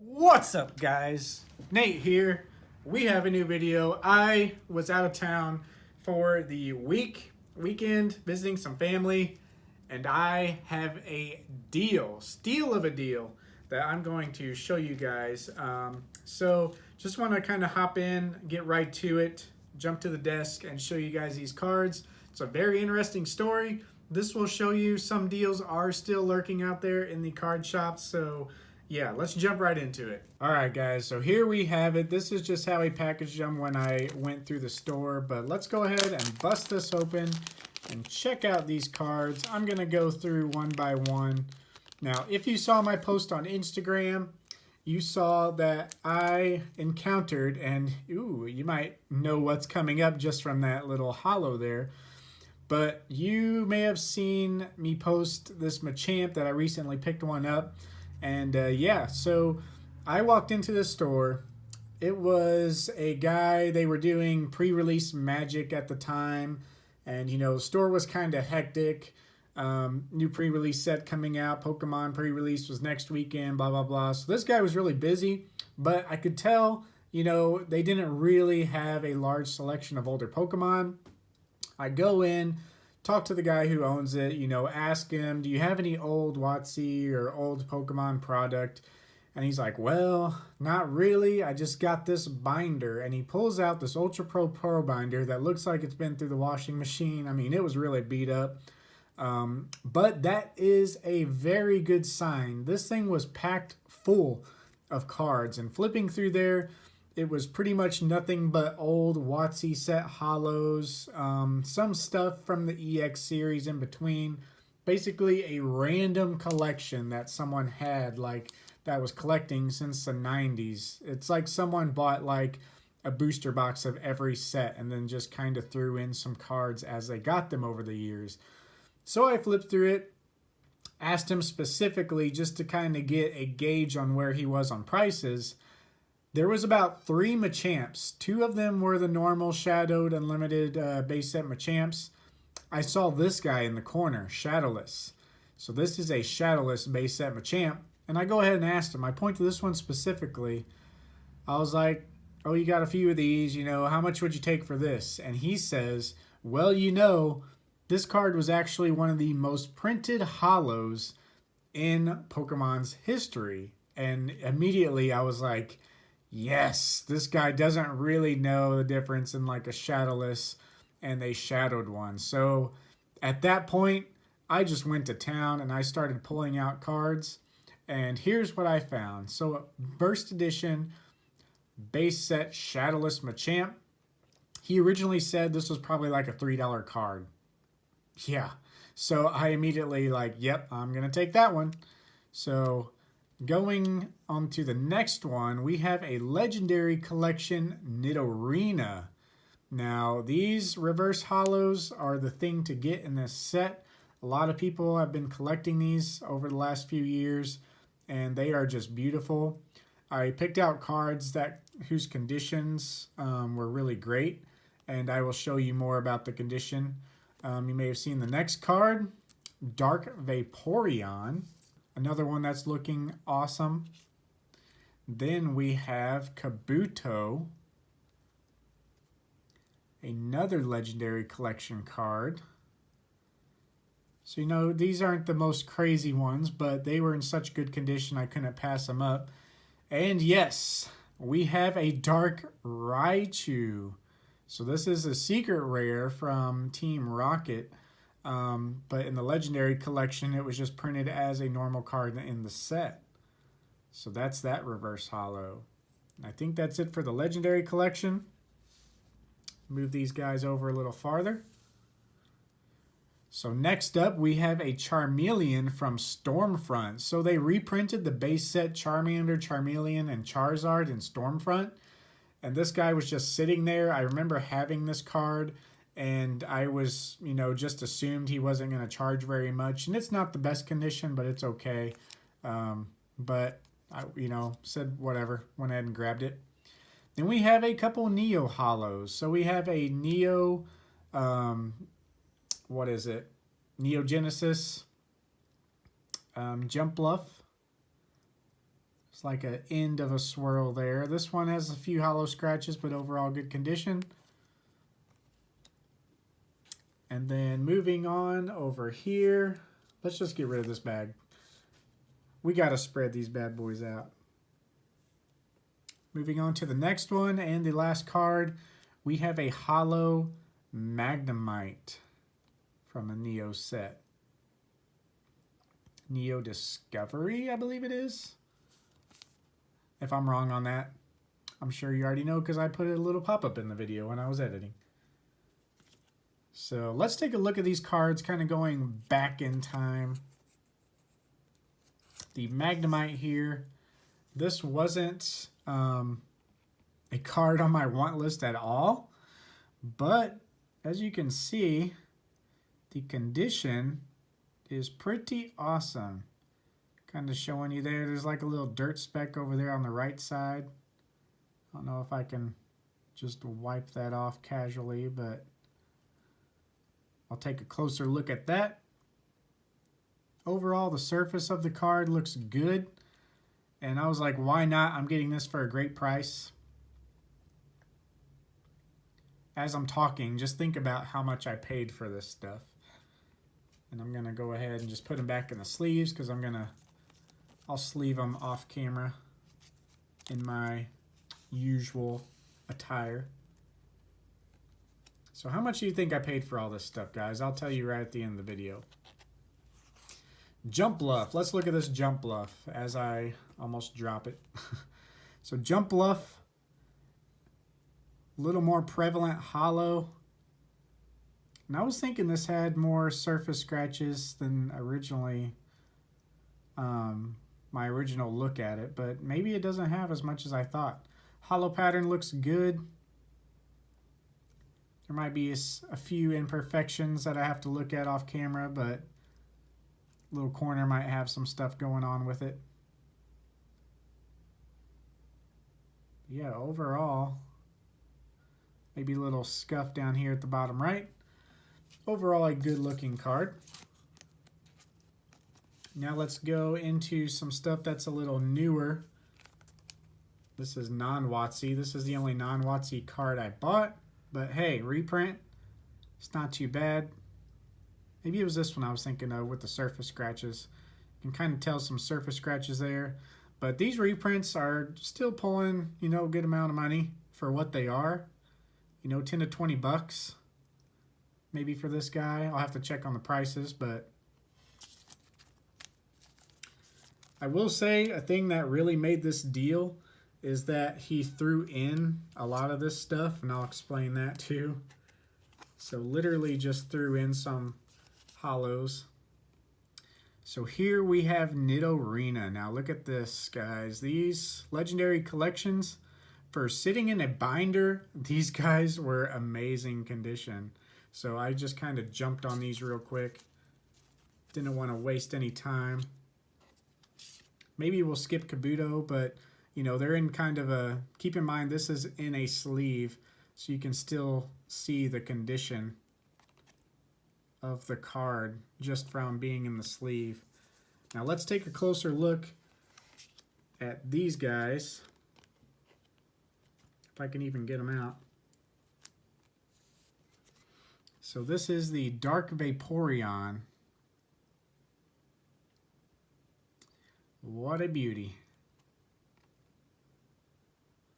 What's up, guys? Nate here. We have a new video. I was out of town for the weekend visiting some family, and I have a steal of a deal that I'm going to show you guys. So just want to kind of hop in, get right to it, jump to the desk, and show you guys these cards. It's a very interesting story. This will show you some deals are still lurking out there in the card shops. So yeah, let's jump right into it. All right, guys, so here we have it. This is just how he packaged them when I went through the store, but let's go ahead and bust this open and check out these cards. I'm gonna go through one by one. Now, if you saw my post on Instagram, you saw that I encountered, and ooh, you might know what's coming up just from that little hollow there, but you may have seen me post this Machamp that I recently picked one up. And yeah, so I walked into the store. It was a guy, they were doing pre-release Magic at the time. And, you know, the store was kind of hectic. New pre-release set coming out. Pokemon pre-release was next weekend, blah, blah, blah. So this guy was really busy. But I could tell, you know, they didn't really have a large selection of older Pokemon. I go in, talk to the guy who owns it, you know, ask him, do you have any old WotC or old Pokemon product? And he's like, well, not really. I just got this binder. And he pulls out this Ultra Pro binder that looks like it's been through the washing machine. I mean, it was really beat up. But that is a very good sign. This thing was packed full of cards. And flipping through there, it was pretty much nothing but old WotC set hollows, some stuff from the EX series in between. Basically a random collection that someone had, like, that was collecting since the 90s. It's like someone bought like a booster box of every set and then just kind of threw in some cards as they got them over the years. So I flipped through it, asked him specifically just to kind of get a gauge on where he was on prices. There was about 3 Machamps. 2 of them were the normal Shadowed Unlimited base set Machamps. I saw this guy in the corner, Shadowless. So this is a Shadowless base set Machamp. And I go ahead and asked him. I point to this one specifically. I was like, oh, you got a few of these, you know, how much would you take for this? And he says, well, you know, this card was actually one of the most printed hollows in Pokemon's history. And immediately I was like, yes, this guy doesn't really know the difference in like a Shadowless and a Shadowed one. So at that point, I just went to town and I started pulling out cards. And here's what I found. So Burst Edition base set Shadowless Machamp. He originally said this was probably like a $3 card. Yeah. So I immediately like, yep, I'm going to take that one. So going on to the next one, we have a Legendary Collection Nidorina. Now, these reverse hollows are the thing to get in this set. A lot of people have been collecting these over the last few years, and they are just beautiful. I picked out cards whose conditions were really great, and I will show you more about the condition. You may have seen the next card, Dark Vaporeon. Another one that's looking awesome. Then we have Kabuto. Another Legendary Collection card. So, you know, these aren't the most crazy ones, but they were in such good condition I couldn't pass them up. And yes, we have a Dark Raichu. So this is a secret rare from Team Rocket. But in the Legendary Collection, it was just printed as a normal card in the set. So that's that reverse hollow. I think that's it for the Legendary Collection. Move these guys over a little farther. So next up, we have a Charmeleon from Stormfront. So they reprinted the base set Charmander, Charmeleon, and Charizard in Stormfront. And this guy was just sitting there. I remember having this card, and I was, you know, just assumed he wasn't going to charge very much. And it's not the best condition, but it's okay. But I, you know, said whatever, went ahead and grabbed it. Then we have a couple Neo Hollows. So we have a Neo, what is it? Neo Genesis, Jump Bluff, It's like an end of a swirl there. This one has a few hollow scratches, but overall good condition. And then moving on over here, let's just get rid of this bag. We got to spread these bad boys out. Moving on to the next one and the last card, we have a hollow Magnemite from a Neo set. Neo Discovery, I believe it is. If I'm wrong on that, I'm sure you already know because I put a little pop-up in the video when I was editing. So let's take a look at these cards kind of going back in time. The Magnemite here. This wasn't a card on my want list at all. But as you can see, the condition is pretty awesome. Kind of showing you there. There's like a little dirt speck over there on the right side. I don't know if I can just wipe that off casually, but I'll take a closer look at that. Overall, the surface of the card looks good. And I was like, why not? I'm getting this for a great price. As I'm talking, just think about how much I paid for this stuff. And I'm going to go ahead and just put them back in the sleeves because I'll sleeve them off camera in my usual attire. So how much do you think I paid for all this stuff, guys? I'll tell you right at the end of the video. Jump Bluff. Let's look at this Jump Bluff as I almost drop it. So Jump Bluff, a little more prevalent hollow. And I was thinking this had more surface scratches than originally my original look at it, but maybe it doesn't have as much as I thought. Hollow pattern looks good. There might be a few imperfections that I have to look at off camera, but little corner might have some stuff going on with it. Yeah, overall, maybe a little scuff down here at the bottom right. Overall, a good looking card. Now let's go into some stuff that's a little newer. This is non-WotC. This is the only non-WotC card I bought. But hey, reprint, it's not too bad. Maybe it was this one I was thinking of with the surface scratches. You can kind of tell some surface scratches there. But these reprints are still pulling, you know, a good amount of money for what they are. You know, 10 to 20 bucks. Maybe for this guy. I'll have to check on the prices, but I will say a thing that really made this deal is that he threw in a lot of this stuff, and I'll explain that too. So literally just threw in some hollows. So here we have Nidorina. Now look at this, guys. These legendary collections, for sitting in a binder, these guys were amazing condition. So I just kind of jumped on these real quick. Didn't want to waste any time. Maybe we'll skip Kabuto, but you know, they're in kind of a, keep in mind this is in a sleeve, so you can still see the condition of the card just from being in the sleeve. Now let's take a closer look at these guys, if I can even get them out. So this is the Dark Vaporeon. What a beauty.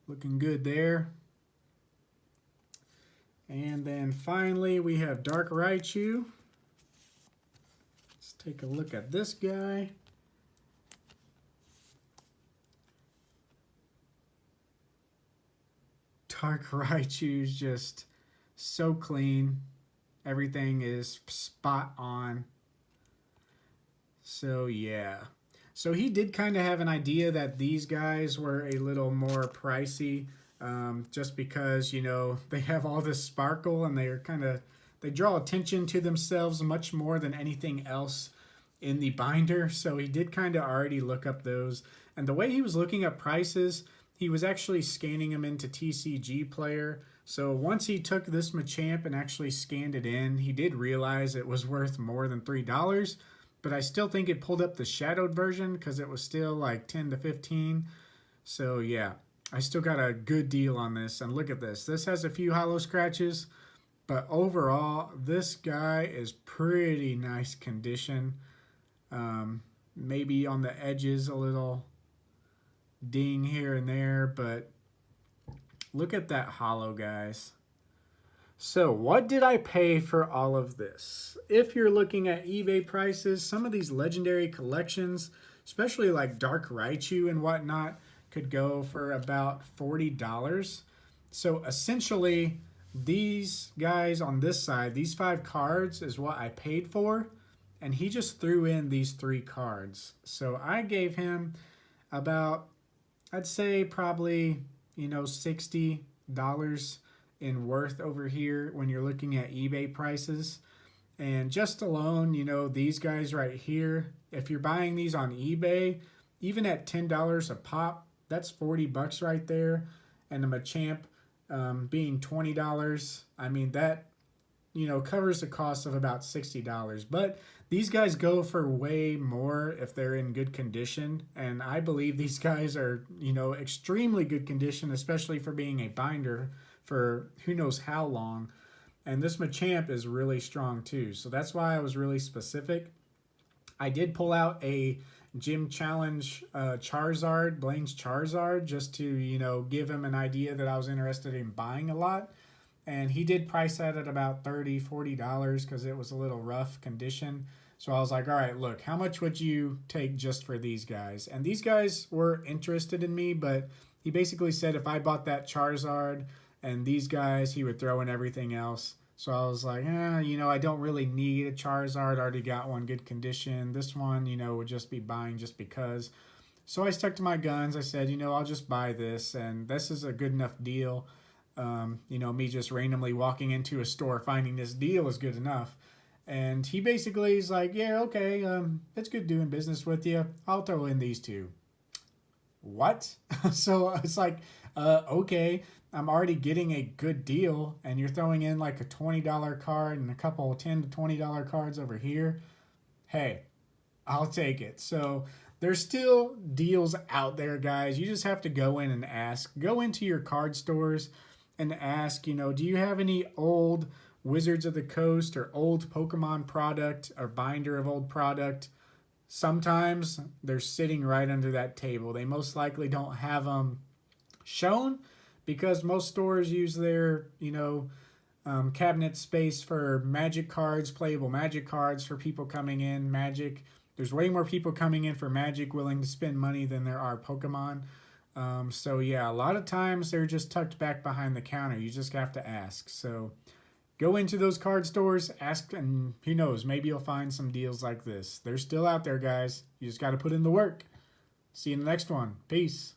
Looking good there. And then finally we have Dark Raichu. Let's take a look at this guy. Dark Raichu is just so clean. Everything is spot on. So yeah. So he did kind of have an idea that these guys were a little more pricey, just because, you know, they have all this sparkle and they're kind of, they draw attention to themselves much more than anything else in the binder. So he did kind of already look up those. And the way he was looking up prices, he was actually scanning them into TCG Player. So once he took this Machamp and actually scanned it in, he did realize it was worth more than $3. but I still think it pulled up the shadowed version because it was still like 10 to 15. So yeah, I still got a good deal on this. And look at this. This has a few hollow scratches, but overall, this guy is pretty nice condition. Maybe on the edges a little ding here and there, but look at that hollow, guys. So what did I pay for all of this? If you're looking at eBay prices, some of these legendary collections, especially like Dark Raichu and whatnot, could go for about $40. So essentially, these guys on this side, these 5 cards is what I paid for, and he just threw in these 3 cards. So I gave him about, I'd say probably, $60 in worth over here when you're looking at eBay prices. And just alone, these guys right here, if you're buying these on eBay, even at $10 a pop, that's 40 bucks right there. And the Machamp being $20, I mean, that, covers the cost of about $60. But these guys go for way more if they're in good condition. And I believe these guys are, extremely good condition, especially for being a binder for who knows how long. And this Machamp is really strong too. So that's why I was really specific. I did pull out a Gym Challenge Charizard, Blaine's Charizard, just to, give him an idea that I was interested in buying a lot. And he did price that at about $30, $40 because it was a little rough condition. So I was like, all right, look, how much would you take just for these guys? And these guys were interested in me, but he basically said if I bought that Charizard and these guys, he would throw in everything else. So I was like, I don't really need a Charizard. I already got one good condition. This one, would just be buying just because. So I stuck to my guns. I said, I'll just buy this. And this is a good enough deal. Me just randomly walking into a store, finding this deal is good enough. And he basically is like, yeah, okay, it's good doing business with you. I'll throw in these 2. What? So it's like, okay, I'm already getting a good deal, and you're throwing in like a $20 card and a couple $10 to $20 cards over here. Hey, I'll take it. So there's still deals out there, guys. You just have to go in and ask. Go into your card stores and ask, do you have any old Wizards of the Coast or old Pokemon product or binder of old product? Sometimes they're sitting right under that table. They most likely don't have them shown because most stores use their, cabinet space for Magic cards, playable Magic cards for people coming in. Magic. There's way more people coming in for Magic willing to spend money than there are Pokemon. So yeah, a lot of times they're just tucked back behind the counter. You just have to ask. So go into those card stores, ask, and who knows, maybe you'll find some deals like this. They're still out there, guys. You just got to put in the work. See you in the next one. Peace.